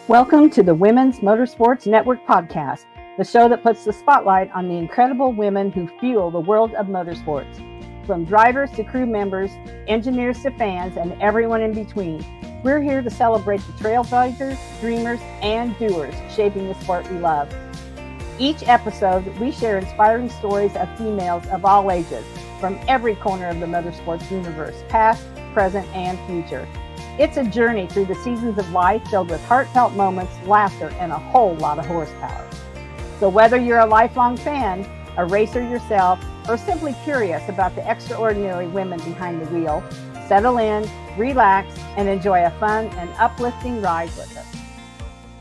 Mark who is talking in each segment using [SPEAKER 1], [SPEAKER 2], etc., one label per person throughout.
[SPEAKER 1] Welcome to the Women's Motorsports Network podcast, the show that puts the spotlight on the incredible women who fuel the world of motorsports. From drivers to crew members, engineers to fans, and everyone in between, we're here to celebrate the trailblazers, dreamers, and doers shaping the sport we love. Each episode, we share inspiring stories of females of all ages from every corner of the motorsports universe, past, present, and future. It's a journey through the seasons of life filled with heartfelt moments, laughter, and a whole lot of horsepower. So whether you're a lifelong fan, a racer yourself, or simply curious about the extraordinary women behind the wheel, settle in, relax, and enjoy a fun and uplifting ride with us.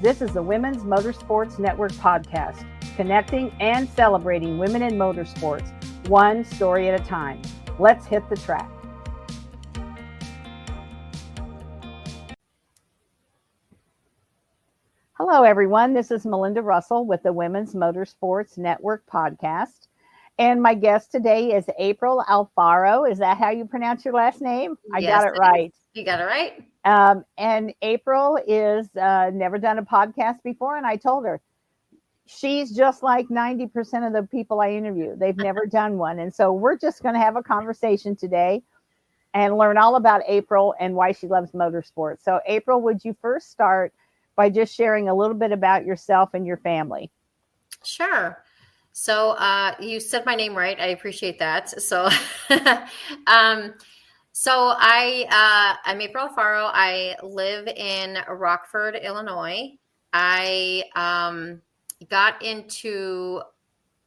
[SPEAKER 1] This is the Women's Motorsports Network podcast, connecting and celebrating women in motorsports, one story at a time. Let's hit the track. Hello, everyone. This is Melinda Russell with the Women's Motorsports Network podcast. And my guest today is April Alfaro. Is that how you pronounce your last name? I got it right.
[SPEAKER 2] You got it right.
[SPEAKER 1] And April is never done a podcast before. And I told her she's just like 90% of the people I interview. They've never done one. And so we're just going to have a conversation today and learn all about April and why she loves motorsports. So April, would you first start by just sharing a little bit about yourself and your family?
[SPEAKER 2] Sure. So you said my name right. I appreciate that. So, I'm April Alfaro. I live in Rockford, Illinois. I got into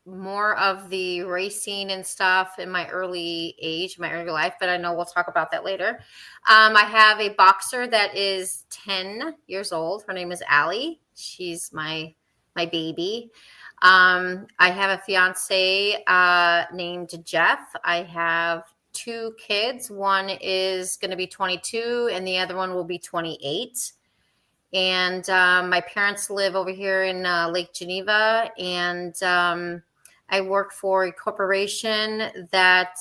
[SPEAKER 2] more of the racing and stuff in my early life, but I know we'll talk about that later. I have a boxer that is 10 years old. Her name is Allie. She's my baby. I have a fiancé named Jeff. I have two kids. One is going to be 22 and the other one will be 28. And my parents live over here in Lake Geneva, and I work for a corporation that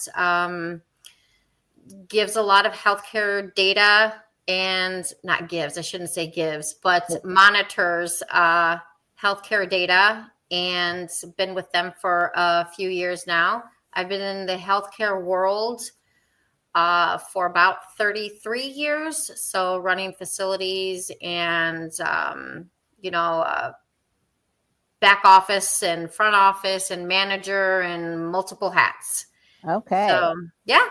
[SPEAKER 2] gives a lot of healthcare data but monitors healthcare data, and been with them for a few years now. I've been in the healthcare world for about 33 years. So running facilities and, back office and front office and manager and multiple hats.
[SPEAKER 1] Okay.
[SPEAKER 2] So, yeah.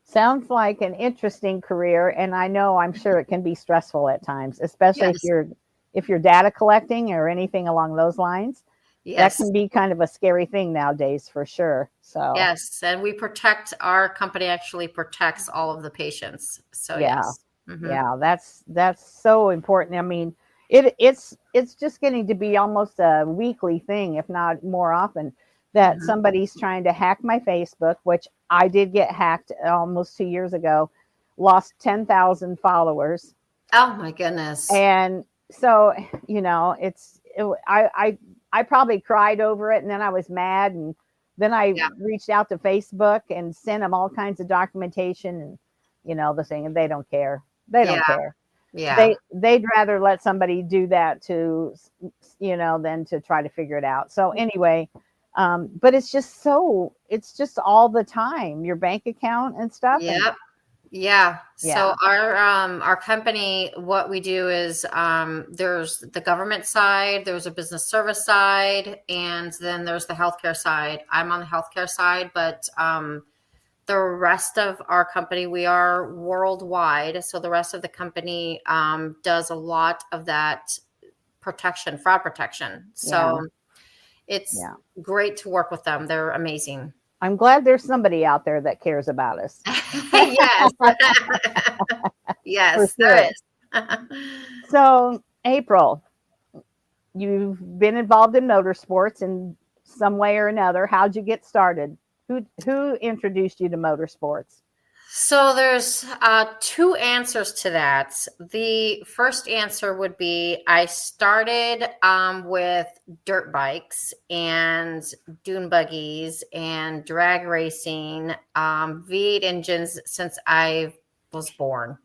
[SPEAKER 1] Sounds like an interesting career. And I'm sure it can be stressful at times, especially if you're data collecting or anything along those lines. Yes. That can be kind of a scary thing nowadays for sure. So
[SPEAKER 2] yes. And our company actually protects all of the patients. So
[SPEAKER 1] yeah.
[SPEAKER 2] Yes.
[SPEAKER 1] Mm-hmm. Yeah, that's so important. I mean, it's just getting to be almost a weekly thing, if not more often, that mm-hmm. somebody's trying to hack my Facebook, which I did get hacked almost 2 years ago, lost 10,000 followers.
[SPEAKER 2] Oh my goodness.
[SPEAKER 1] And so, I probably cried over it, and then I was mad, and then I reached out to Facebook and sent them all kinds of documentation, and the thing, and they don't care. They don't care.
[SPEAKER 2] Yeah.
[SPEAKER 1] They'd rather let somebody do that than to try to figure it out. So anyway, but it's just all the time, your bank account and stuff.
[SPEAKER 2] Yep. Yeah. So our company, what we do is there's the government side, there's a business service side, and then there's the healthcare side. I'm on the healthcare side, but the rest of our company, we are worldwide. So the rest of the company does a lot of that fraud protection. So it's great to work with them. They're amazing.
[SPEAKER 1] I'm glad there's somebody out there that cares about us.
[SPEAKER 2] Yes. Yes, there is.
[SPEAKER 1] So, April, you've been involved in motorsports in some way or another. How'd you get started? Who introduced you to motorsports?
[SPEAKER 2] So there's two answers to that. The first answer would be I started with dirt bikes and dune buggies and drag racing, V8 engines since I was born.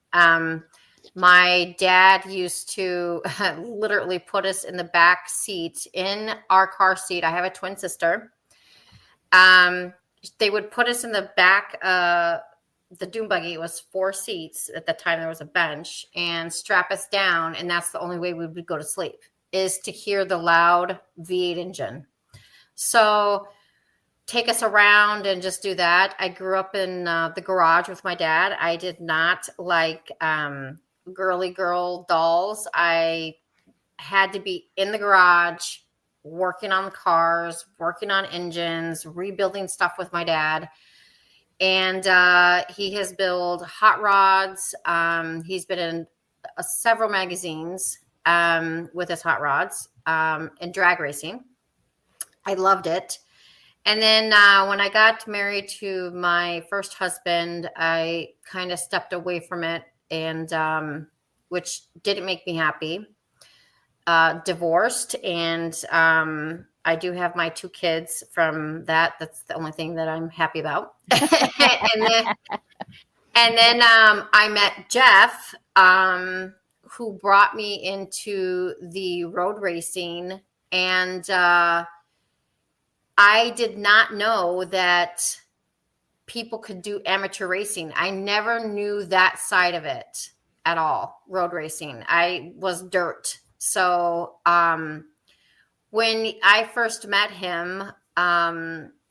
[SPEAKER 2] My dad used to literally put us in the back seat in our car seat. I have a twin sister. They would put us in the back. The dune buggy was 4 seats at the time. There was a bench, and strap us down, and that's the only way we would go to sleep, is to hear the loud V8 engine. So take us around and just do that. I grew up in the garage with my dad. I did not like girly girl dolls. I had to be in the garage, working on the cars, working on engines, rebuilding stuff with my dad. And he has built hot rods. He's been in several magazines with his hot rods and drag racing. I loved it. And then when I got married to my first husband, I kind of stepped away from it, and which didn't make me happy. Divorced, and I do have my 2 kids from that. That's the only thing that I'm happy about. and then I met Jeff, who brought me into the road racing, and I did not know that people could do amateur racing. I never knew that side of it at all, road racing. I was dirt. So when I first met him,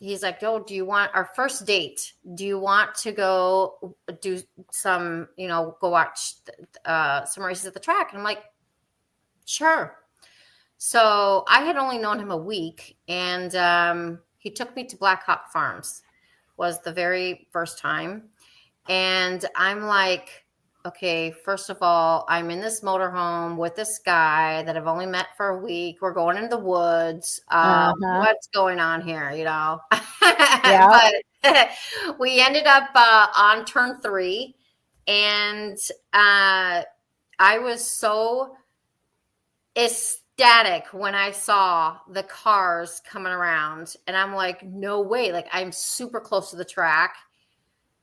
[SPEAKER 2] he's like, "Oh, do you want our first date? Do you want to go do some, go watch some races at the track?" And I'm like, "Sure." So I had only known him a week, and he took me to Black Hawk Farms, was the very first time. And I'm like, okay, first of all, I'm in this motorhome with this guy that I've only met for a week. We're going into the woods. What's going on here, Yeah. But we ended up on turn 3, and I was so ecstatic when I saw the cars coming around, and I'm like, no way. Like, I'm super close to the track.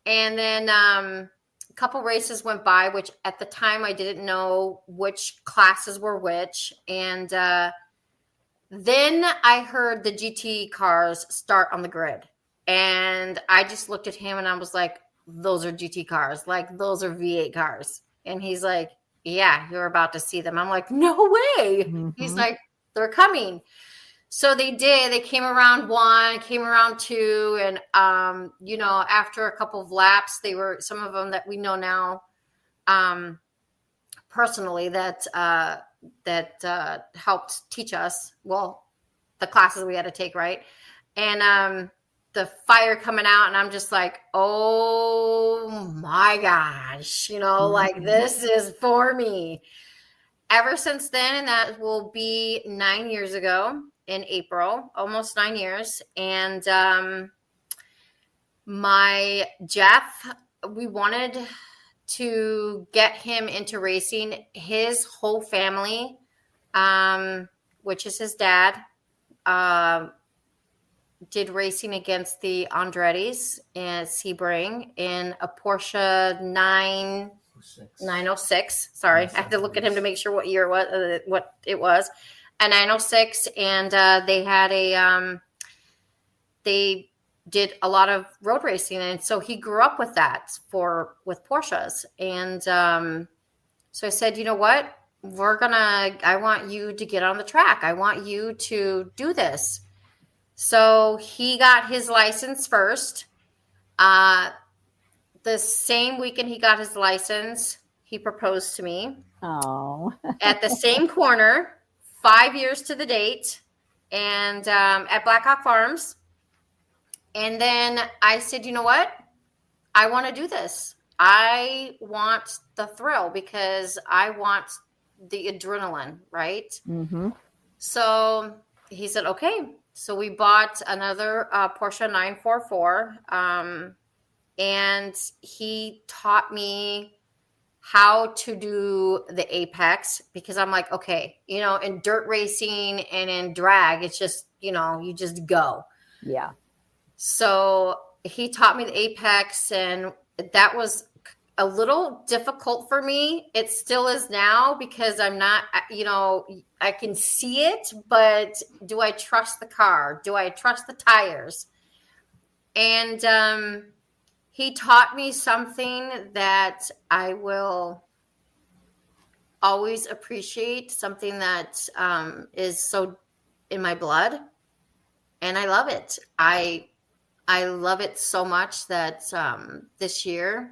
[SPEAKER 2] And then a couple races went by, which at the time I didn't know which classes were which. And then I heard the GT cars start on the grid, and I just looked at him and I was like, those are GT cars. Like, those are V8 cars. And he's like, yeah, you're about to see them. I'm like, no way. Mm-hmm. He's like, they're coming. So they did. They came around 1, came around 2. And, after a couple of laps, they were some of them that we know now personally that helped teach us, well, the classes we had to take, right? And the fire coming out, and I'm just like, oh my gosh, like, this is for me. Ever since then, and that will be 9 years ago in April, almost 9 years. And my Jeff, we wanted to get him into racing. His whole family, which is his dad, did racing against the Andrettis in Sebring in a Porsche 906. Sorry, I had to look at him to make sure what year it was. A 906, and they had they did a lot of road racing, and so he grew up with that with Porsches. And so I said, you know what, I want you to get on the track. I want you to do this. So he got his license first. The same weekend he got his license, he proposed to me.
[SPEAKER 1] Oh.
[SPEAKER 2] At the same corner, 5 years to the date, and at Black Hawk Farms. And then I said, you know what? I want to do this. I want the thrill, because I want the adrenaline, right? Mm-hmm. So he said, okay. So we bought another Porsche 944, and he taught me how to do the apex, because I'm like, okay, in dirt racing and in drag, it's just, you just go.
[SPEAKER 1] Yeah.
[SPEAKER 2] So he taught me the apex, and that was a little difficult for me. It still is now because I'm not, I can see it, but do I trust the car? Do I trust the tires? And he taught me something that I will always appreciate, something that is so in my blood. And I love it. I love it so much that this year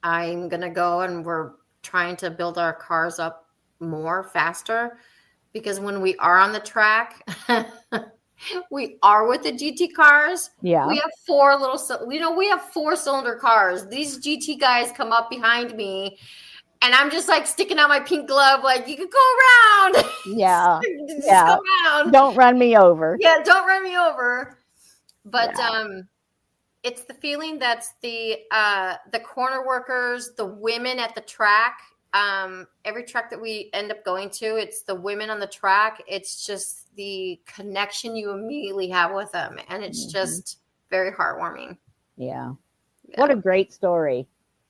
[SPEAKER 2] I'm going to go and we're trying to build our cars up more faster, because when we are on the track, we are with the GT cars.
[SPEAKER 1] Yeah.
[SPEAKER 2] We have we have 4-cylinder cars. These GT guys come up behind me and I'm just like sticking out my pink glove, like, you can go around.
[SPEAKER 1] Yeah.
[SPEAKER 2] Just
[SPEAKER 1] Yeah.
[SPEAKER 2] go around.
[SPEAKER 1] Don't run me over.
[SPEAKER 2] Yeah, don't run me over. But
[SPEAKER 1] Yeah.
[SPEAKER 2] it's the feeling that's the corner workers, the women at the track. Every track that we end up going to, it's the women on the track. It's just the connection you immediately have with them, and it's just very heartwarming.
[SPEAKER 1] Yeah. What a great story.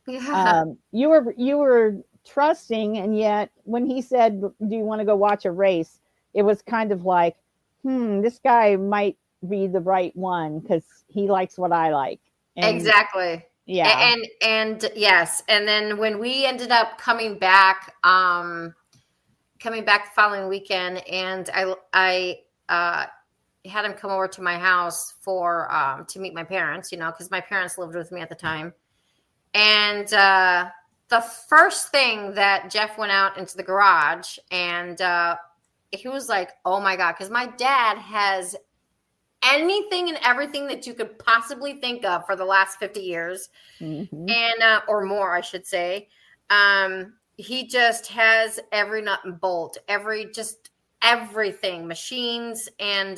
[SPEAKER 2] Yeah.
[SPEAKER 1] You were trusting, and yet when he said, "Do you want to go watch a race?" it was kind of like, this guy might be the right one because he likes what I like. And
[SPEAKER 2] Exactly.
[SPEAKER 1] yeah.
[SPEAKER 2] And yes. And then when we ended up coming back the following weekend, and I had him come over to my house for to meet my parents, because my parents lived with me at the time. And the first thing that Jeff went out into the garage, and he was like, oh my God, because my dad has anything and everything that you could possibly think of for the last 50 years, and or more, I should say. He just has every nut and bolt, everything, machines, and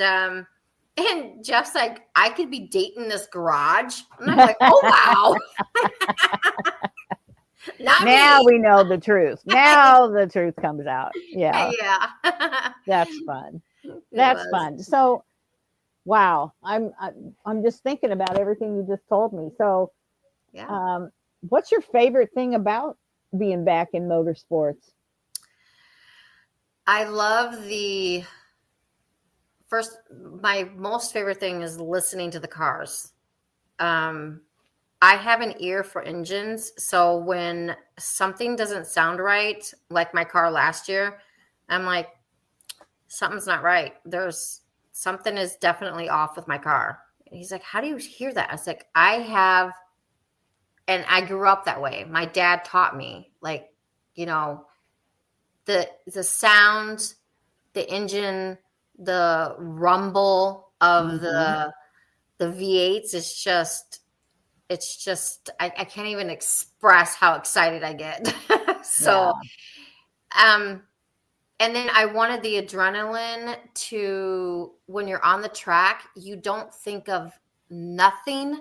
[SPEAKER 2] Jeff's like, I could be dating this garage. And I'm like, oh wow. Not
[SPEAKER 1] now
[SPEAKER 2] me.
[SPEAKER 1] we know the truth. Now the truth comes out. Yeah.
[SPEAKER 2] Yeah.
[SPEAKER 1] That's fun. That's fun. So, wow. I'm just thinking about everything you just told me. So,
[SPEAKER 2] Yeah.
[SPEAKER 1] What's your favorite thing about being back in motorsports?
[SPEAKER 2] I love my most favorite thing is listening to the cars. I have an ear for engines. So when something doesn't sound right, like my car last year, I'm like, something's not right. Something is definitely off with my car. And he's like, how do you hear that? I was like, and I grew up that way. My dad taught me, like, the sound, the engine, the rumble of the V8s is I can't even express how excited I get. So, and then I wanted the adrenaline when you're on the track, you don't think of nothing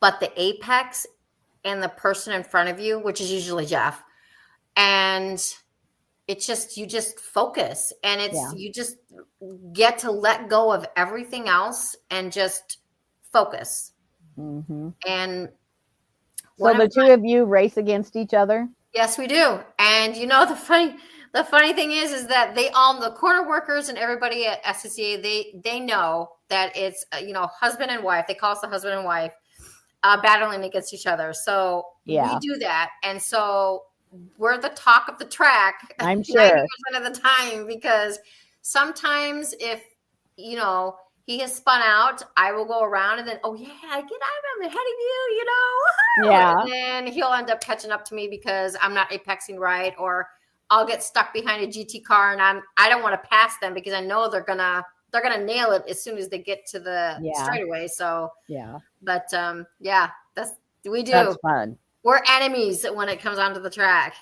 [SPEAKER 2] but the apex and the person in front of you, which is usually Jeff. And it's just, you just focus, and you just get to let go of everything else and just focus. And
[SPEAKER 1] so the two of you race against each other?
[SPEAKER 2] Yes, we do. And the funny thing is that the corner workers and everybody at SCCA, they know that it's, husband and wife. They call us the husband and wife battling against each other. So we do that. And so we're the talk of the track.
[SPEAKER 1] I'm sure
[SPEAKER 2] 90% of the time, because sometimes if, he has spun out, I will go around and then, oh yeah, I'm ahead of you,
[SPEAKER 1] Yeah.
[SPEAKER 2] And then he'll end up catching up to me because I'm not apexing right, or I'll get stuck behind a GT car and I don't want to pass them because I know they're gonna nail it as soon as they get to the straightaway. So but we do.
[SPEAKER 1] That's fun.
[SPEAKER 2] We're enemies when it comes onto the track.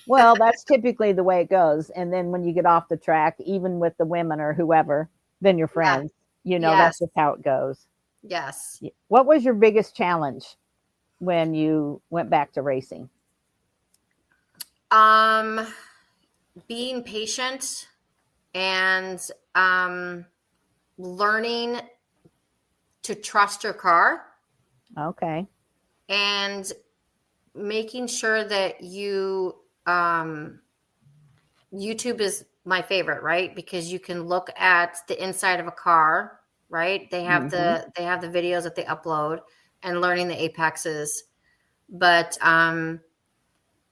[SPEAKER 1] Well, that's typically the way it goes. And then when you get off the track, even with the women or whoever, then you're friends. That's just how it goes.
[SPEAKER 2] Yes.
[SPEAKER 1] What was your biggest challenge when you went back to racing?
[SPEAKER 2] Being patient and learning to trust your car.
[SPEAKER 1] Okay.
[SPEAKER 2] And making sure that YouTube is my favorite, right? Because you can look at the inside of a car, right? They have the videos that they upload and learning the apexes. But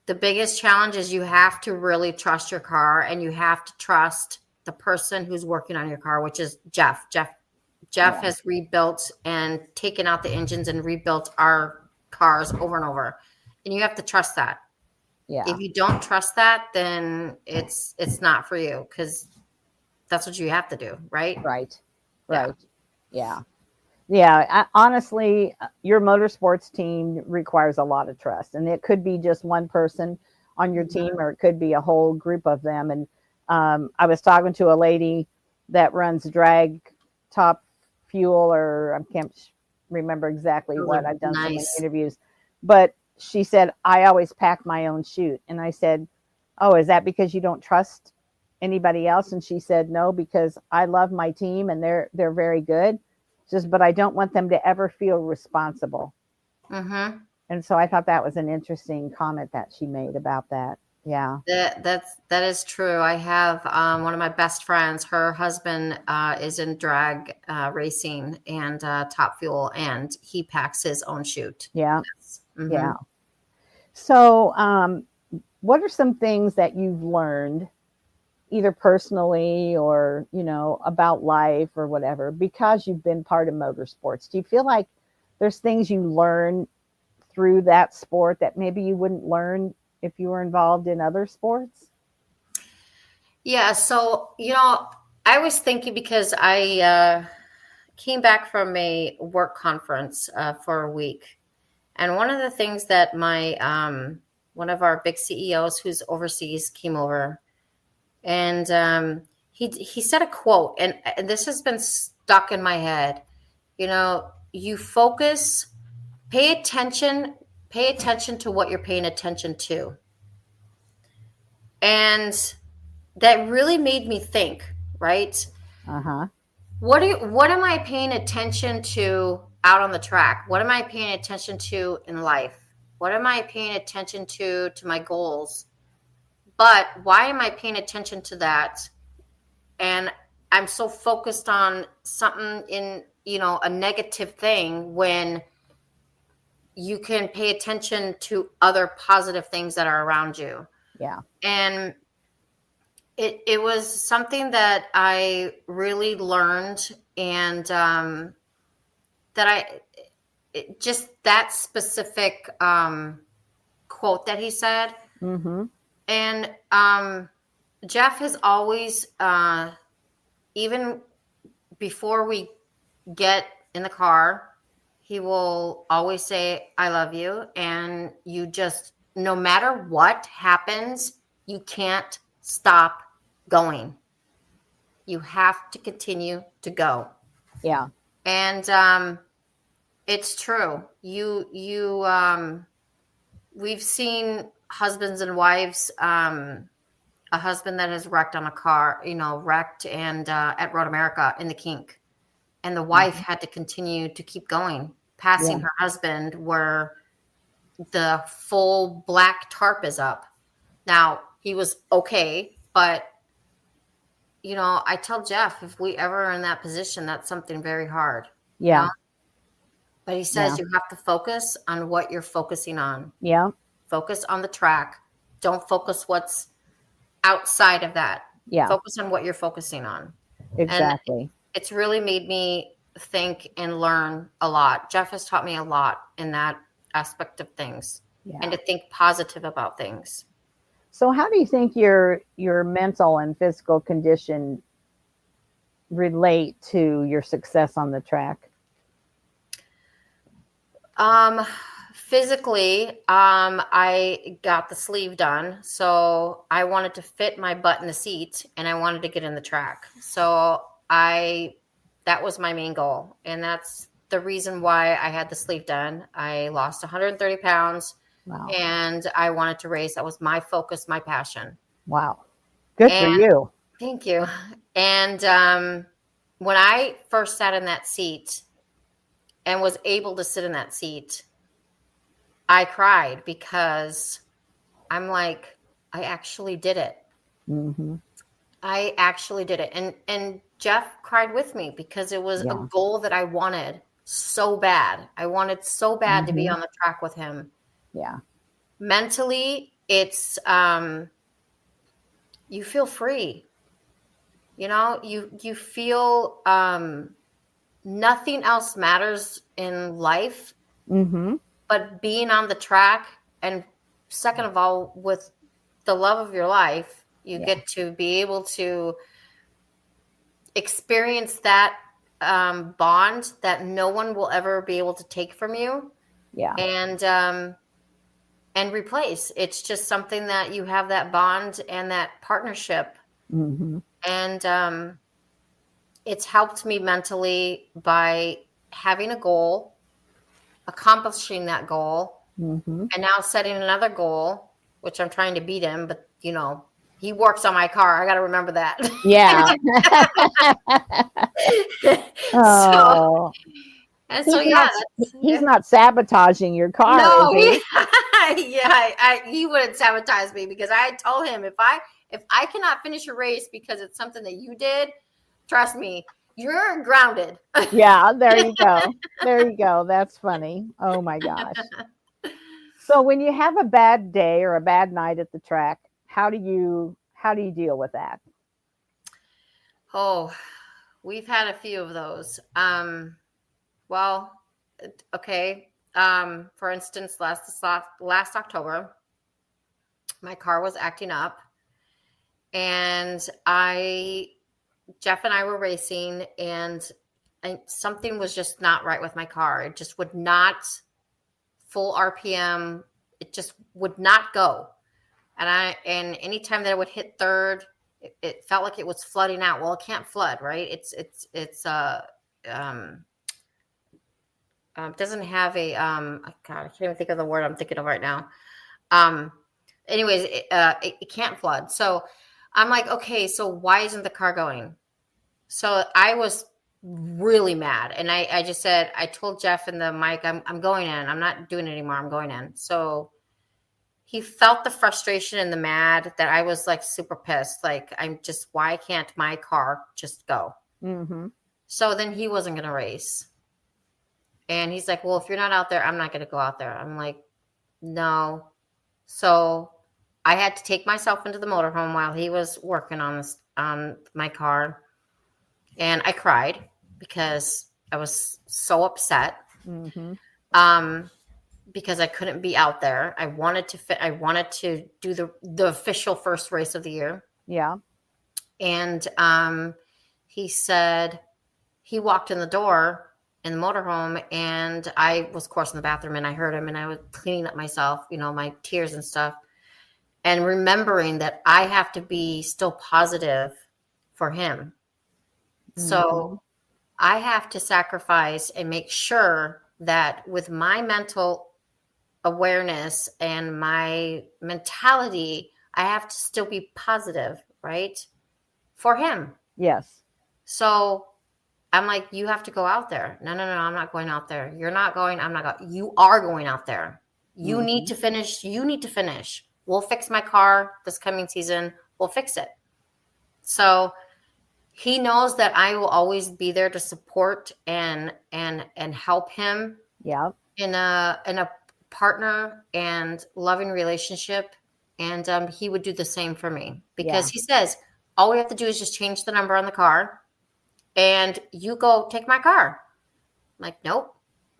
[SPEAKER 2] the biggest challenge is you have to really trust your car, and you have to trust the person who's working on your car, which is Jeff. Jeff has rebuilt and taken out the engines and rebuilt our cars over and over. And you have to trust that.
[SPEAKER 1] Yeah.
[SPEAKER 2] If you don't trust that, then it's not for you, because that's what you have to do, right?
[SPEAKER 1] Right. Yeah. Honestly, your motorsports team requires a lot of trust, and it could be just one person on your team, or it could be a whole group of them. And I was talking to a lady that runs drag top fuel, or I can't remember exactly what. I've done so many interviews, but she said, I always pack my own chute. And I said, oh, is that because you don't trust anybody else? And she said, no, because I love my team and they're very good. But I don't want them to ever feel responsible. And so I thought that was an interesting comment that she made about that. Yeah.
[SPEAKER 2] That is true. I have one of my best friends, her husband is in drag racing and top fuel, and he packs his own chute.
[SPEAKER 1] Yeah. Yes. Yeah. So what are some things that you've learned, either personally or, about life or whatever, because you've been part of motorsports? Do you feel like there's things you learn through that sport that maybe you wouldn't learn if you were involved in other sports?
[SPEAKER 2] Yeah. So, I was thinking, because I came back from a work conference for a week. And one of the things that one of our big CEOs who's overseas came over, and he said a quote, and this has been stuck in my head. You focus, pay attention to what you're paying attention to. And that really made me think, right? What am I paying attention to out on the track? What am I paying attention to in life? What am I paying attention to my goals? But why am I paying attention to that? And I'm so focused on something in, a negative thing, when you can pay attention to other positive things that are around you.
[SPEAKER 1] Yeah.
[SPEAKER 2] And it was something that I really learned, and just that specific quote that he said. And Jeff has always, even before we get in the car, he will always say, I love you. And you just, no matter what happens, you can't stop going. You have to continue to go.
[SPEAKER 1] Yeah.
[SPEAKER 2] And it's true. We've seen husbands and wives, a husband that has wrecked on a car, wrecked and at Road America in the kink. And the wife had to continue to keep going, passing her husband where the full black tarp is up. Now, he was okay, but, I tell Jeff, if we ever are in that position, that's something very hard.
[SPEAKER 1] Yeah.
[SPEAKER 2] But he says you have to focus on what you're focusing on.
[SPEAKER 1] Yeah.
[SPEAKER 2] Focus on the track. Don't focus what's outside of that.
[SPEAKER 1] Yeah.
[SPEAKER 2] Focus on what you're focusing on.
[SPEAKER 1] Exactly.
[SPEAKER 2] And it's really made me think and learn a lot. Jeff has taught me a lot in that aspect of things, and to think positive about things.
[SPEAKER 1] So how do you think your mental and physical condition relate to your success on the track?
[SPEAKER 2] Physically, I got the sleeve done. So I wanted to fit my butt in the seat, and I wanted to get in the track. So that was my main goal. And that's the reason why I had the sleeve done. I lost 130 pounds.
[SPEAKER 1] Wow.
[SPEAKER 2] And I wanted to race. That was my focus, my passion.
[SPEAKER 1] Wow. Good for you.
[SPEAKER 2] Thank you. And when I first sat in that seat and was able to sit in that seat, I cried because I'm like, I actually did it.
[SPEAKER 1] Mm-hmm.
[SPEAKER 2] I actually did it. And Jeff cried with me because it was a
[SPEAKER 1] Yeah.
[SPEAKER 2] goal that I wanted so bad. I wanted so bad to be
[SPEAKER 1] Mm-hmm.
[SPEAKER 2] on the track with him.
[SPEAKER 1] Yeah.
[SPEAKER 2] Mentally, it's you feel free. You know, you feel nothing else matters in life
[SPEAKER 1] Mm-hmm.
[SPEAKER 2] but being on the track. And second of all, with the love of your life, you
[SPEAKER 1] Yeah.
[SPEAKER 2] get to be able to experience that bond that no one will ever be able to take from you
[SPEAKER 1] Yeah.
[SPEAKER 2] and replace. It's just something that you have that bond and that partnership.
[SPEAKER 1] Mm-hmm.
[SPEAKER 2] And it's helped me mentally by having a goal, accomplishing that goal,
[SPEAKER 1] Mm-hmm.
[SPEAKER 2] and now setting another goal, which I'm trying to beat him. But, you know, he works on my car. I got to remember that.
[SPEAKER 1] Yeah.
[SPEAKER 2] so,
[SPEAKER 1] Oh,
[SPEAKER 2] and so,
[SPEAKER 1] he's
[SPEAKER 2] yeah,
[SPEAKER 1] not
[SPEAKER 2] that's
[SPEAKER 1] he's
[SPEAKER 2] it.
[SPEAKER 1] not sabotaging your car, is
[SPEAKER 2] No, he,
[SPEAKER 1] he?
[SPEAKER 2] he wouldn't sabotage me because I told him if I cannot finish a race because it's something that you did, trust me, you're grounded.
[SPEAKER 1] Yeah, there you go. There you go. That's funny. Oh my gosh. So when you have a bad day or a bad night at the track, how do you deal with that?
[SPEAKER 2] Oh, we've had a few of those. Well, okay. For instance, last October, my car was acting up, and Jeff and I were racing, and something was just not right with my car. It just would not full RPM. It just would not go. And anytime that I would hit third, it felt like it was flooding out. Well, it can't flood, right? Um, doesn't have a oh God, I can't even think of the word I'm thinking of right now. Um, anyways, it can't flood. So I'm like, okay, so why isn't the car going? So I was really mad, and I just said, I told Jeff in the mic, I'm going in. I'm not doing it anymore. I'm going in. So he felt the frustration and the mad that I was like super pissed. Like, why can't my car just go?
[SPEAKER 1] Mm-hmm.
[SPEAKER 2] So then he wasn't going to race. And he's like, well, if you're not out there, I'm not going to go out there. I'm like, no. So I had to take myself into the motorhome while he was working on my car. And I cried because I was so upset.
[SPEAKER 1] Mm-hmm.
[SPEAKER 2] Because I couldn't be out there. I wanted to do the official first race of the year.
[SPEAKER 1] Yeah.
[SPEAKER 2] And he said, he walked in the door in the motorhome, and I was, of course, in the bathroom, and I heard him, and I was cleaning up myself, my tears and stuff, and remembering that I have to be still positive for him.
[SPEAKER 1] Mm-hmm.
[SPEAKER 2] So I have to sacrifice and make sure that with my mental awareness and my mentality, I have to still be positive, right? For him.
[SPEAKER 1] Yes.
[SPEAKER 2] So I'm like, you have to go out there. No, I'm not going out there. You're not going. I'm not going. You are going out there. You
[SPEAKER 1] Mm-hmm.
[SPEAKER 2] need to finish. You need to finish. We'll fix my car this coming season. We'll fix it. So he knows that I will always be there to support and help him.
[SPEAKER 1] Yeah.
[SPEAKER 2] In a partner and loving relationship, and he would do the same for me because he says all we have to do is just change the number on the car and you go take my car. I'm like, nope,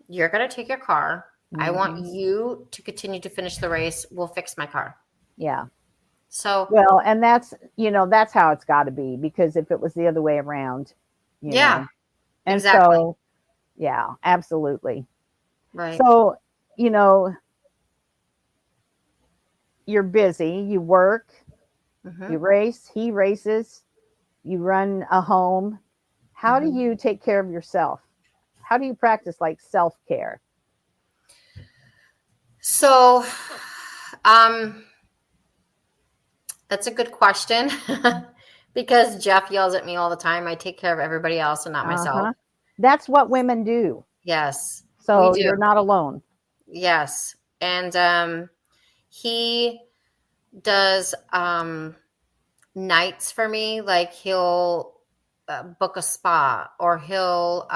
[SPEAKER 2] you're gonna take your car.
[SPEAKER 1] Mm-hmm.
[SPEAKER 2] I want you to continue to finish the race. We'll fix my car.
[SPEAKER 1] Yeah.
[SPEAKER 2] So
[SPEAKER 1] well, and that's how it's got to be, because if it was the other way around,
[SPEAKER 2] yeah,
[SPEAKER 1] and
[SPEAKER 2] exactly.
[SPEAKER 1] So yeah, absolutely.
[SPEAKER 2] Right.
[SPEAKER 1] So, you're busy, you work,
[SPEAKER 2] Mm-hmm.
[SPEAKER 1] you race, he races, you run a home. How
[SPEAKER 2] Mm-hmm.
[SPEAKER 1] do you take care of yourself? How do you practice like self-care?
[SPEAKER 2] So, that's a good question because Jeff yells at me all the time. I take care of everybody else and not myself.
[SPEAKER 1] That's what women do.
[SPEAKER 2] Yes, we
[SPEAKER 1] So
[SPEAKER 2] do.
[SPEAKER 1] you're not alone.
[SPEAKER 2] Yes. And he does nights for me. Like he'll book a spa, or he'll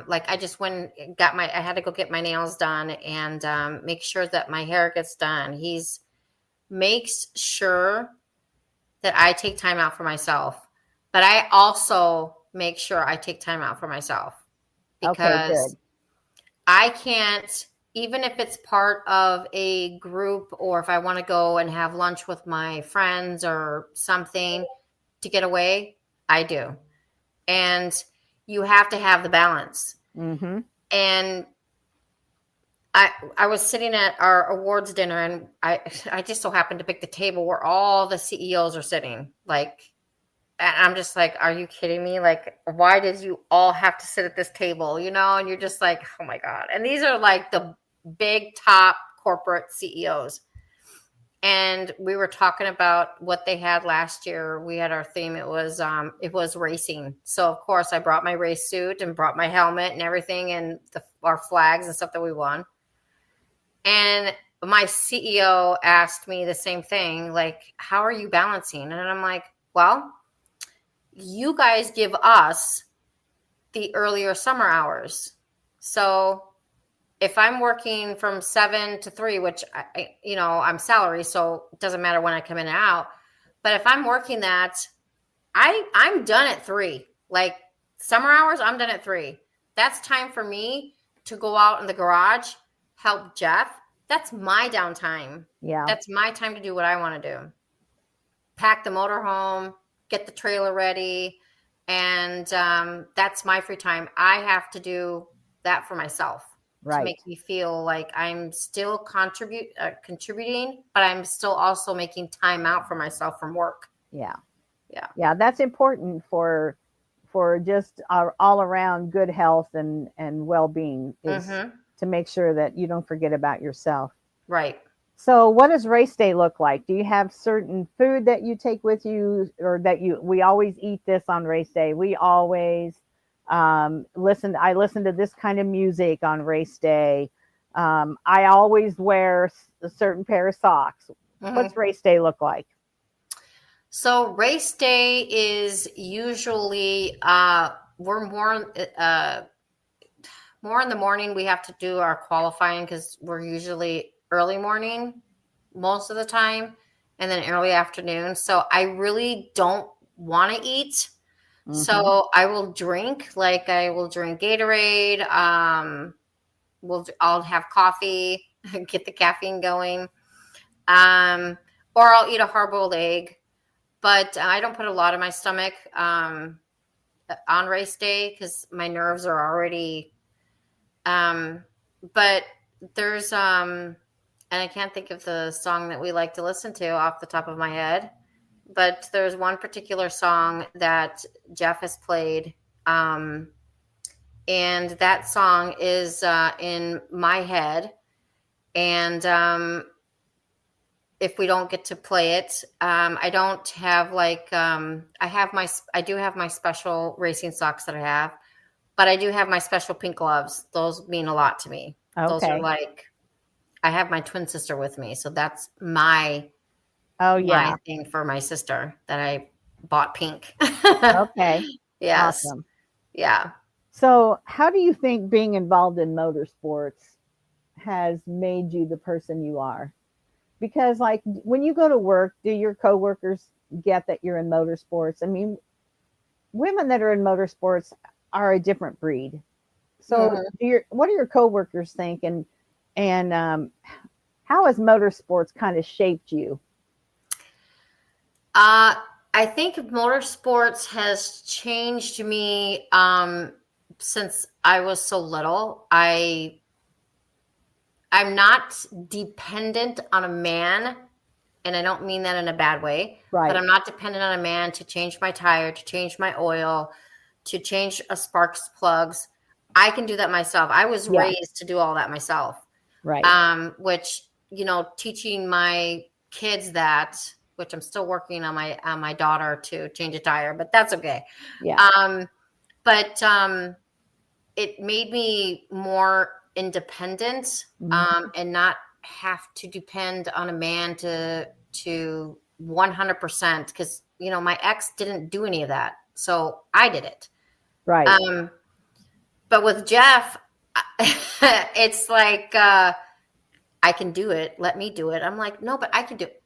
[SPEAKER 2] like I just went and I had to go get my nails done and make sure that my hair gets done. He's makes sure that I take time out for myself, but I also make sure I take time out for myself,
[SPEAKER 1] Okay,
[SPEAKER 2] because
[SPEAKER 1] good.
[SPEAKER 2] I can't, even if it's part of a group, or if I want to go and have lunch with my friends or something to get away, I do. And you have to have the balance.
[SPEAKER 1] Mm-hmm.
[SPEAKER 2] And I was sitting at our awards dinner, and I just so happened to pick the table where all the CEOs are sitting. Like, and I'm just like, are you kidding me? Like, why did you all have to sit at this table? You know, and you're just like, oh my God. And these are like the big top corporate CEOs. And we were talking about what they had last year. We had our theme. It was racing. So of course I brought my race suit and brought my helmet and everything, and our flags and stuff that we won. And my CEO asked me the same thing, like, how are you balancing? And I'm like, well, you guys give us the earlier summer hours. So if I'm working from 7 to 3, which I'm salary, so it doesn't matter when I come in and out. But if I'm working that, I'm done at 3. Like summer hours, I'm done at 3. That's time for me to go out in the garage, help Jeff. That's my downtime.
[SPEAKER 1] Yeah.
[SPEAKER 2] That's my time to do what I want to do. Pack the motor home, get the trailer ready, and that's my free time. I have to do that for myself.
[SPEAKER 1] Right.
[SPEAKER 2] To make me feel like I'm still contributing, but I'm still also making time out for myself from work.
[SPEAKER 1] Yeah.
[SPEAKER 2] Yeah.
[SPEAKER 1] Yeah. That's important for just our all around good health and well being, is to make sure that you don't forget about yourself.
[SPEAKER 2] Right.
[SPEAKER 1] So, what does race day look like? Do you have certain food that you take with you, or that we always eat this on race day? We always I listen to this kind of music on race day. I always wear a certain pair of socks. What's race day look like?
[SPEAKER 2] So race day is usually we're more in the morning. We have to do our qualifying because we're usually early morning most of the time, and then early afternoon. So I really don't want to eat. So I will drink, like I will drink Gatorade. I'll have coffee, get the caffeine going. Or I'll eat a hard-boiled egg. But I don't put a lot in my stomach on race day because my nerves are already. But there's and I can't think of the song that we like to listen to off the top of my head. But there's one particular song that Jeff has played, and that song is in my head. And if we don't get to play it, I don't have I do have my special racing socks that I have, but I do have my special pink gloves. Those mean a lot to me.
[SPEAKER 1] Okay.
[SPEAKER 2] Those are like, I have my twin sister with me, so that's my thing for my sister that I bought pink.
[SPEAKER 1] Okay.
[SPEAKER 2] Yes.
[SPEAKER 1] Awesome.
[SPEAKER 2] Yeah.
[SPEAKER 1] So, how do you think being involved in motorsports has made you the person you are? Because, like, when you go to work, do your coworkers get that you're in motorsports? I mean, women that are in motorsports are a different breed. So, what do your coworkers think, and how has motorsports kind of shaped you?
[SPEAKER 2] I think motorsports has changed me since I was so little. I'm not dependent on a man, and I don't mean that in a bad way,
[SPEAKER 1] Right.
[SPEAKER 2] but I'm not dependent on a man to change my tire, to change my oil, to change a sparks plugs. I can do that myself. I was raised to do all that myself.
[SPEAKER 1] Right.
[SPEAKER 2] Which, teaching my kids that, which I'm still working on my daughter to change a tire, but that's okay.
[SPEAKER 1] Yeah.
[SPEAKER 2] But it made me more independent, and not have to depend on a man to 100%, because my ex didn't do any of that, so I did it.
[SPEAKER 1] Right.
[SPEAKER 2] But with Jeff, it's like, I can do it. Let me do it. I'm like, no, but I can do it.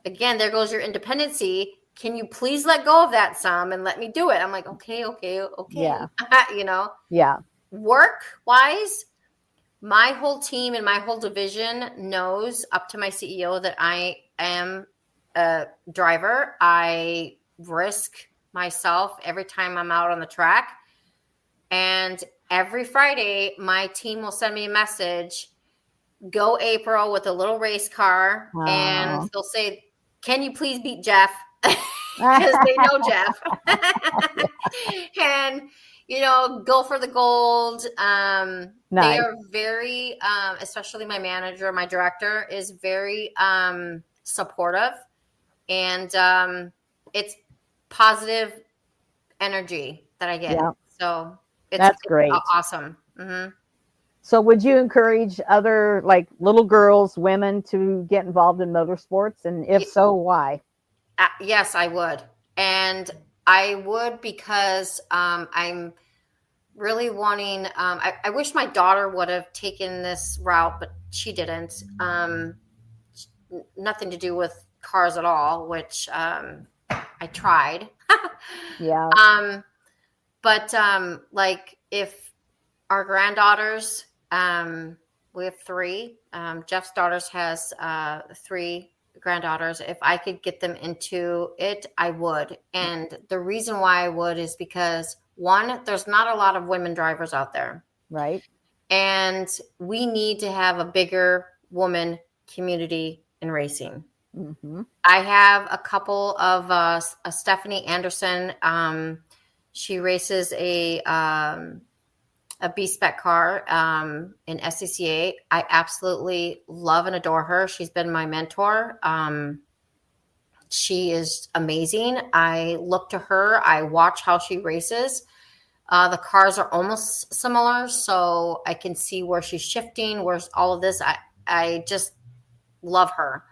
[SPEAKER 2] Again, there goes your independency. Can you please let go of that some and let me do it? I'm like, okay.
[SPEAKER 1] Yeah.
[SPEAKER 2] Yeah. Work wise, my whole team and my whole division knows, up to my CEO, that I am a driver. I risk myself every time I'm out on the track. And every Friday, my team will send me a message, "Go April," with a little race car.
[SPEAKER 1] Wow.
[SPEAKER 2] And they'll say, "Can you please beat Jeff?" Because they know Jeff. And, go for the gold.
[SPEAKER 1] Nice.
[SPEAKER 2] They are very, especially my manager, my director, is very supportive. And it's positive energy that I get.
[SPEAKER 1] Yeah.
[SPEAKER 2] So
[SPEAKER 1] That's great.
[SPEAKER 2] Awesome. Mm-hmm.
[SPEAKER 1] So would you encourage other, like, little girls, women, to get involved in motorsports? And if so, why?
[SPEAKER 2] Yes, I would. And I would because I'm really wanting, I wish my daughter would have taken this route, but she didn't. Nothing to do with cars at all, which I tried.
[SPEAKER 1] Yeah.
[SPEAKER 2] But like, if our granddaughters, we have 3. Jeff's daughters has 3 granddaughters. If I could get them into it, I would. And the reason why I would is because, one, there's not a lot of women drivers out there.
[SPEAKER 1] Right.
[SPEAKER 2] And we need to have a bigger woman community in racing.
[SPEAKER 1] Mm-hmm.
[SPEAKER 2] I have a couple of Stephanie Anderson. She races a B-Spec car in SCCA. I absolutely love and adore her. She's been my mentor. She is amazing. I look to her. I watch how she races. The cars are almost similar, so I can see where she's shifting, where's all of this. I just love her.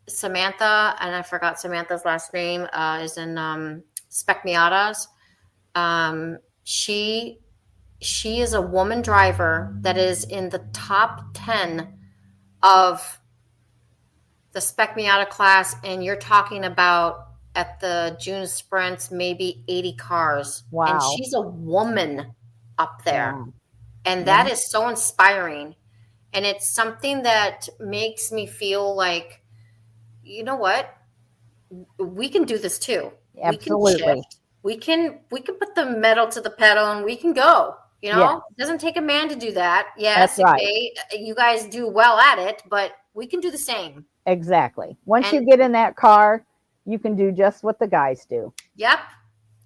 [SPEAKER 2] Samantha, and I forgot Samantha's last name, is in Spec Miatas. She is a woman driver that is in the top 10 of the Spec Miata class, and you're talking about, at the June sprints, maybe 80 cars.
[SPEAKER 1] Wow.
[SPEAKER 2] And she's a woman up there.
[SPEAKER 1] Wow.
[SPEAKER 2] And that is so inspiring. And it's something that makes me feel like, you know what? We can do this too.
[SPEAKER 1] Absolutely.
[SPEAKER 2] We can shift. We can put the metal to the pedal and we can go.
[SPEAKER 1] Yes.
[SPEAKER 2] It doesn't take a man to do that. Yes,
[SPEAKER 1] That's right.
[SPEAKER 2] Okay, you guys do well at it, but we can do the same.
[SPEAKER 1] Exactly. Once you get in that car, you can do just what the guys do.
[SPEAKER 2] Yep,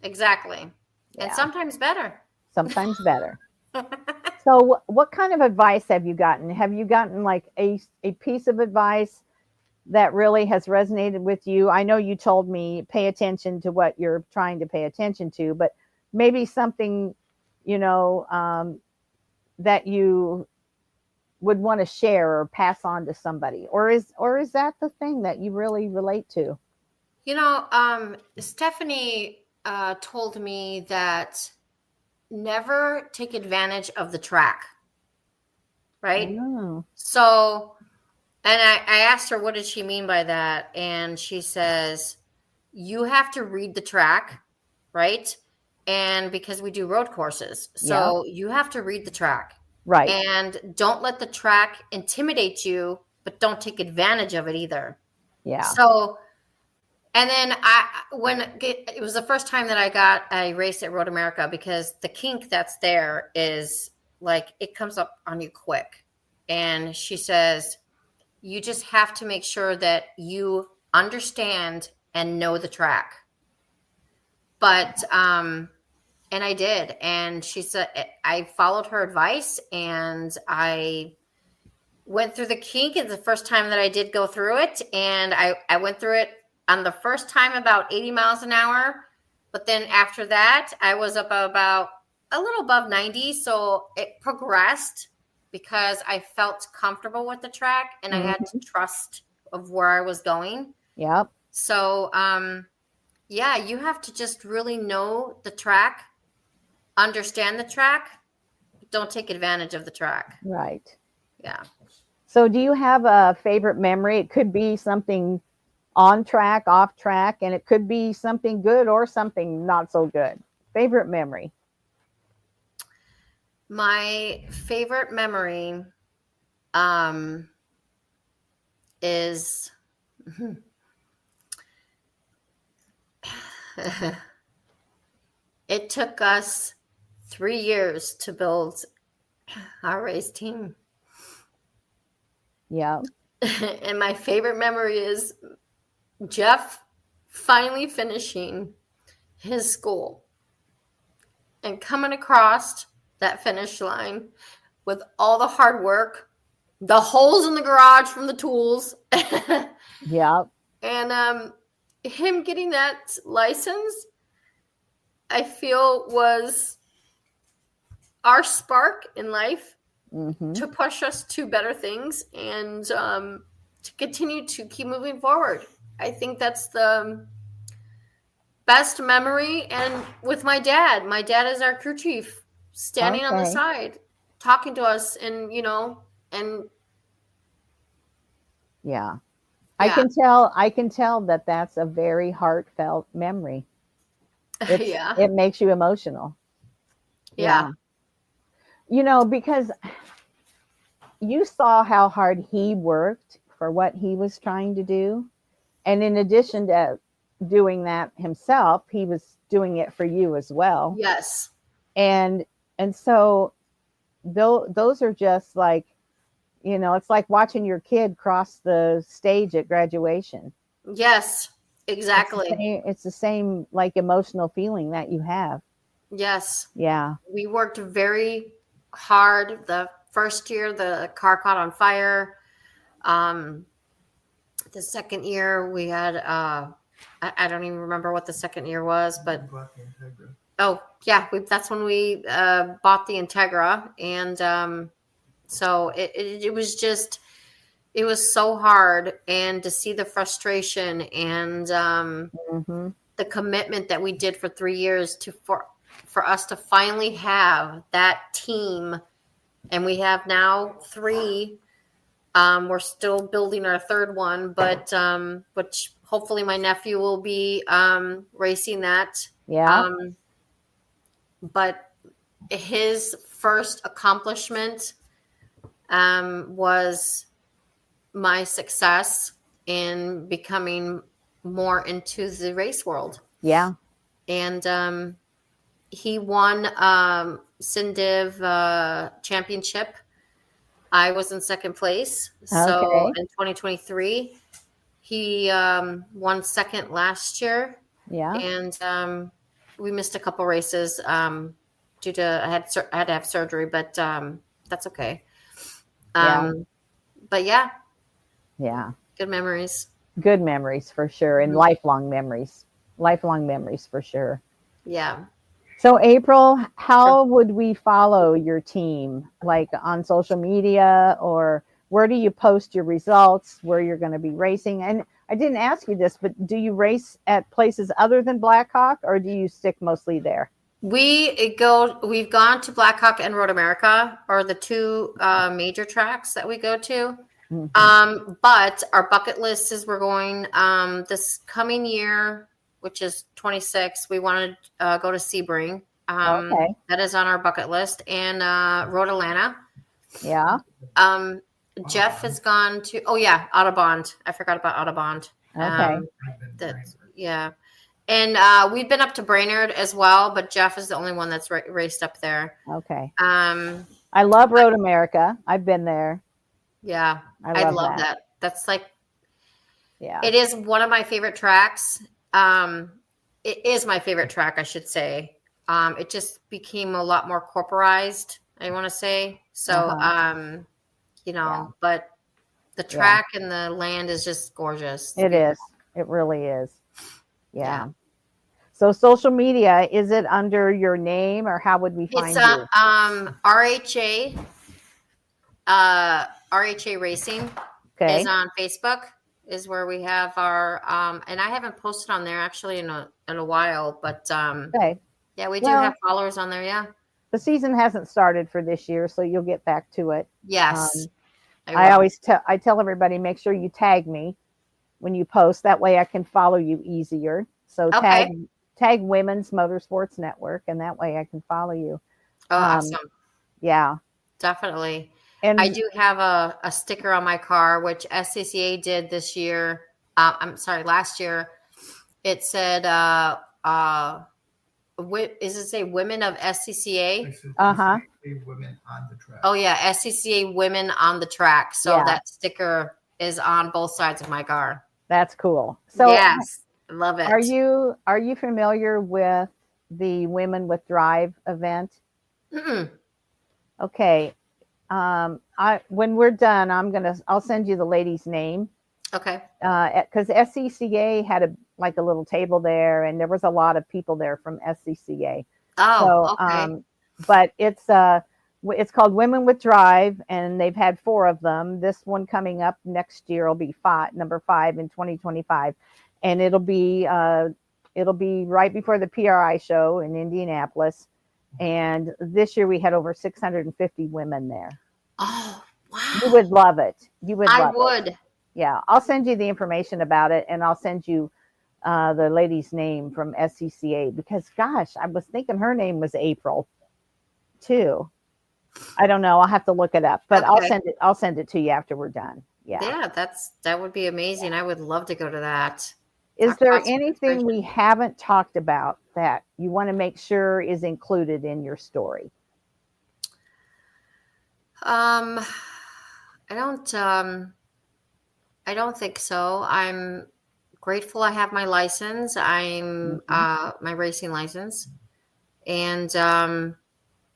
[SPEAKER 2] exactly.
[SPEAKER 1] Yeah.
[SPEAKER 2] And sometimes better.
[SPEAKER 1] Sometimes better. So what kind of advice have you gotten? Have you gotten like a piece of advice that really has resonated with you? I know you told me pay attention to what you're trying to pay attention to, but maybe something, that you would want to share or pass on to somebody, or is that the thing that you really relate to?
[SPEAKER 2] Stephanie told me that never take advantage of the track, right?
[SPEAKER 1] Oh.
[SPEAKER 2] So, and I asked her, what did she mean by that? And she says, you have to read the track, right? And because we do road courses, so you have to read the track.
[SPEAKER 1] Right.
[SPEAKER 2] And don't let the track intimidate you, but don't take advantage of it either.
[SPEAKER 1] Yeah.
[SPEAKER 2] So, and then when it was the first time that I raced at Road America, because the kink that's there is like, it comes up on you quick. And she says, you just have to make sure that you understand and know the track. But, and I did. And she said, I followed her advice and I went through the kink. It's the first time that I did go through it. And I went through it on the first time about 80 miles an hour. But then after that, I was up about a little above 90. So it progressed because I felt comfortable with the track and I had trust of where I was going.
[SPEAKER 1] Yep.
[SPEAKER 2] So, yeah, you have to just really know the track, understand the track, but don't take advantage of the track.
[SPEAKER 1] Right.
[SPEAKER 2] Yeah.
[SPEAKER 1] So do you have a favorite memory? It could be something on track, off track, and it could be something good or something not so good. Favorite memory?
[SPEAKER 2] My favorite memory is it took us 3 years to build our race team.
[SPEAKER 1] Yeah.
[SPEAKER 2] And my favorite memory is Jeff finally finishing his school and coming across that finish line with all the hard work, the holes in the garage from the tools.
[SPEAKER 1] Yeah.
[SPEAKER 2] And him getting that license, I feel, was our spark in life to push us to better things and to continue to keep moving forward. I think that's the best memory. And with my dad is our crew chief, standing on the side, talking to us, and and
[SPEAKER 1] yeah. I can tell that that's a very heartfelt memory.
[SPEAKER 2] yeah.
[SPEAKER 1] It makes you emotional.
[SPEAKER 2] Yeah.
[SPEAKER 1] Because you saw how hard he worked for what he was trying to do. And in addition to doing that himself, he was doing it for you as well.
[SPEAKER 2] Yes.
[SPEAKER 1] And so those are just like, it's like watching your kid cross the stage at graduation.
[SPEAKER 2] Yes, exactly.
[SPEAKER 1] It's the same like emotional feeling that you have.
[SPEAKER 2] Yes.
[SPEAKER 1] Yeah.
[SPEAKER 2] We worked very hard. The first year, the car caught on fire. The second year, we had, I don't even remember what the second year was, but. Oh, yeah. That's when we bought the Integra. And so it was just, it was so hard. And to see the frustration and the commitment that we did for 3 years for us to finally have that team. And we have now 3. We're still building our third one, but which hopefully my nephew will be racing that.
[SPEAKER 1] Yeah.
[SPEAKER 2] But his first accomplishment was my success in becoming more into the race world.
[SPEAKER 1] Yeah.
[SPEAKER 2] And he won Cindiv championship. I was in second place. So in 2023, he won second last year.
[SPEAKER 1] Yeah.
[SPEAKER 2] And we missed a couple races due to I had to have surgery, but that's okay. But yeah.
[SPEAKER 1] Yeah.
[SPEAKER 2] Good memories.
[SPEAKER 1] Good memories for sure. And lifelong memories for sure.
[SPEAKER 2] Yeah.
[SPEAKER 1] So April, how would we follow your team? Like on social media, or where do you post your results, where you're going to be racing? And I didn't ask you this, but do you race at places other than Blackhawk, or do you stick mostly there?
[SPEAKER 2] We've gone to Blackhawk and Road America, are the 2 major tracks that we go to. But our bucket list is we're going this coming year, which is 26. We want to go to Sebring. That is on our bucket list, and Road Atlanta.
[SPEAKER 1] Yeah.
[SPEAKER 2] Jeff has gone to Audubon. I forgot about Audubon. Yeah. And we've been up to Brainerd as well, but Jeff is the only one that's raced up there.
[SPEAKER 1] Okay. I love Road America. I've been there.
[SPEAKER 2] Yeah, I love that. That's like,
[SPEAKER 1] yeah,
[SPEAKER 2] it is one of my favorite tracks. It is my favorite track, I should say. It just became a lot more corporized, I want to say. So, but the track and the land is just gorgeous.
[SPEAKER 1] It is. It really is. Yeah. So social media, is it under your name, or how would we find you?
[SPEAKER 2] It's RHA RHA Racing
[SPEAKER 1] Okay.
[SPEAKER 2] is on Facebook. Is where we have our and I haven't posted on there actually in a while, but
[SPEAKER 1] Okay.
[SPEAKER 2] yeah, we do
[SPEAKER 1] Well,
[SPEAKER 2] have followers on there. Yeah.
[SPEAKER 1] the season hasn't started for this year, so you'll get back to it.
[SPEAKER 2] Yes.
[SPEAKER 1] I tell everybody, make sure you tag me when you post. That way I can follow you easier. So
[SPEAKER 2] Okay.
[SPEAKER 1] tag Women's Motorsports Network, and that way I can follow you.
[SPEAKER 2] Oh, awesome.
[SPEAKER 1] Yeah.
[SPEAKER 2] Definitely.
[SPEAKER 1] And
[SPEAKER 2] I do have a sticker on my car, which SCCA did this year. I'm sorry, last year. It said, is it say women of SCCA?
[SPEAKER 1] uh-huh.
[SPEAKER 3] Women on the track.
[SPEAKER 2] Oh yeah, SCCA women on the track. So that sticker is on both sides of my car.
[SPEAKER 1] That's cool. So
[SPEAKER 2] yes, love it.
[SPEAKER 1] Are you familiar with the Women with Drive event?
[SPEAKER 2] Mm-mm.
[SPEAKER 1] Okay. When we're done, I'll send you the lady's name.
[SPEAKER 2] Okay.
[SPEAKER 1] Because SCCA had a little table there, and there was a lot of people there from SCCA.
[SPEAKER 2] Oh, okay.
[SPEAKER 1] But it's called Women with Drive, and they've had 4 of them. This one coming up next year will be number 5 in 2025, and it'll be right before the PRI show in Indianapolis. And this year we had over 650 women there.
[SPEAKER 2] Oh, wow.
[SPEAKER 1] You would love it.
[SPEAKER 2] I would.
[SPEAKER 1] It. Yeah, I'll send you the information about it, and I'll send you the lady's name from SCCA, because gosh, I was thinking her name was April too. I don't know. I'll have to look it up, but
[SPEAKER 2] okay.
[SPEAKER 1] I'll send it to you after we're done. Yeah.
[SPEAKER 2] Yeah, that would be amazing. I would love to go to that.
[SPEAKER 1] Is there anything we haven't talked about that you want to make sure is included in your story?
[SPEAKER 2] I don't think so. I'm grateful I have my license. I'm my racing license, and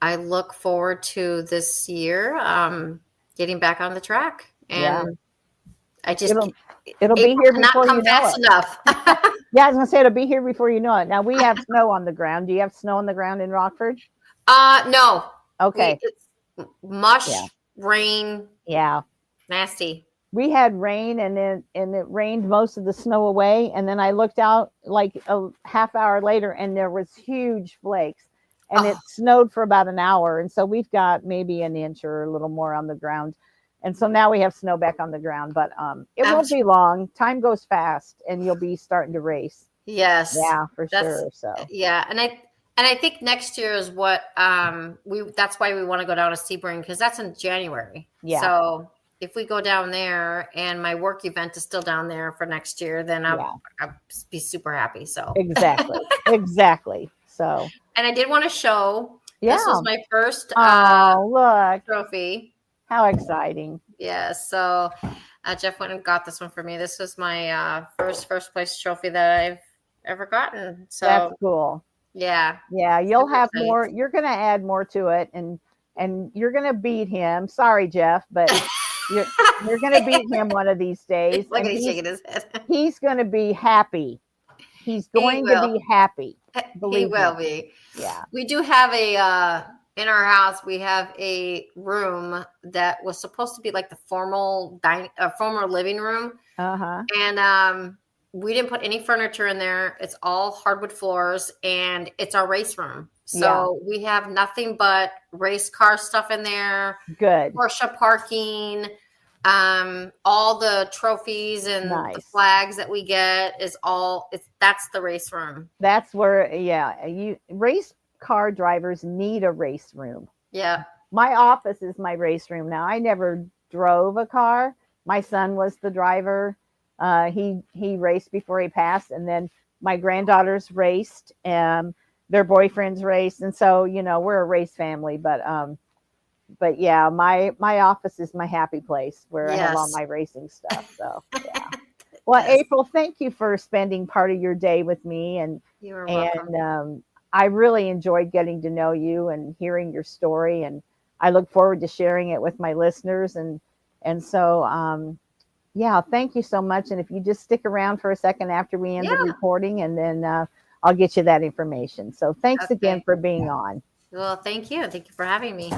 [SPEAKER 2] I look forward to this year getting back on the track. And I just
[SPEAKER 1] it'll be here before you know
[SPEAKER 2] fast
[SPEAKER 1] it.
[SPEAKER 2] enough.
[SPEAKER 1] Yeah, I was gonna say it'll be here before you know it. Now we have snow on the ground. Do you have snow on the ground in Rockford?
[SPEAKER 2] No.
[SPEAKER 1] Okay.
[SPEAKER 2] It's mush, rain.
[SPEAKER 1] Yeah.
[SPEAKER 2] Nasty.
[SPEAKER 1] We had rain, and it rained most of the snow away, and then I looked out like a half hour later, and there was huge flakes, and it snowed for about an hour, and so we've got maybe an inch or a little more on the ground, and so now we have snow back on the ground, but it won't be long. Time goes fast, and you'll be starting to race.
[SPEAKER 2] Yes.
[SPEAKER 1] Yeah, for sure. So
[SPEAKER 2] yeah, and I think next year is what that's why we want to go down to Sebring, because that's in January. Yeah. So if we go down there and my work event is still down there for next year, then I'll be super happy. So
[SPEAKER 1] exactly. So,
[SPEAKER 2] and I did want to show.
[SPEAKER 1] Yeah.
[SPEAKER 2] This was my first
[SPEAKER 1] look,
[SPEAKER 2] trophy.
[SPEAKER 1] How exciting!
[SPEAKER 2] Yeah. So Jeff went and got this one for me. This was my first place trophy that I've ever gotten. So
[SPEAKER 1] that's cool.
[SPEAKER 2] Yeah.
[SPEAKER 1] Yeah, you'll have more. You're going to add more to it, and you're going to beat him. Sorry, Jeff, but you're going to beat him one of these days.
[SPEAKER 2] Look at he's shaking his head.
[SPEAKER 1] He's going to be happy. He's going to be happy.
[SPEAKER 2] He will be.
[SPEAKER 1] Yeah.
[SPEAKER 2] We do have in our house, we have a room that was supposed to be like the formal living room. And we didn't put any furniture in there. It's all hardwood floors, and it's our race room. So we have nothing but race car stuff in there.
[SPEAKER 1] Good.
[SPEAKER 2] Porsche parking, all the trophies and the flags that we get that's the race room.
[SPEAKER 1] That's where, race car drivers need a race room.
[SPEAKER 2] Yeah.
[SPEAKER 1] My office is my race room. Now, I never drove a car. My son was the driver. He raced before he passed, and then my granddaughters raced, and their boyfriends raced, and so we're a race family. But yeah, my office is my happy place where I have all my racing stuff. So yeah. Well, April, thank you for spending part of your day with me, and
[SPEAKER 2] you're welcome.
[SPEAKER 1] I really enjoyed getting to know you and hearing your story, and I look forward to sharing it with my listeners, and so. Yeah, thank you so much. And if you just stick around for a second after we end the recording, and then I'll get you that information. So thanks again for being on.
[SPEAKER 2] Well, thank you. Thank you for having me.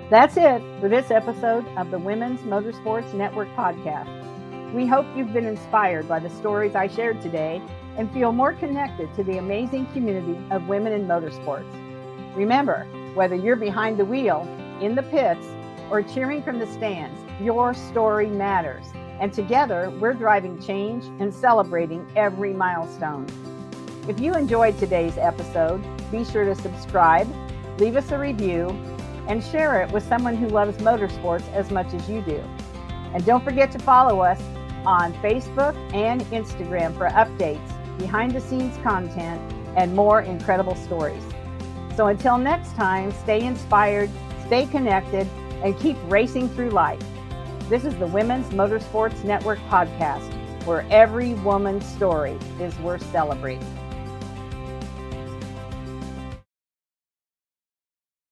[SPEAKER 1] That's it for this episode of the Women's Motorsports Network podcast. We hope you've been inspired by the stories I shared today and feel more connected to the amazing community of women in motorsports. Remember, whether you're behind the wheel, in the pits, or cheering from the stands, your story matters. And together, we're driving change and celebrating every milestone. If you enjoyed today's episode, be sure to subscribe, leave us a review, and share it with someone who loves motorsports as much as you do. And don't forget to follow us on Facebook and Instagram for updates, behind-the-scenes content, and more incredible stories. So until next time, stay inspired, stay connected, and keep racing through life. This is the Women's Motorsports Network podcast, where every woman's story is worth celebrating.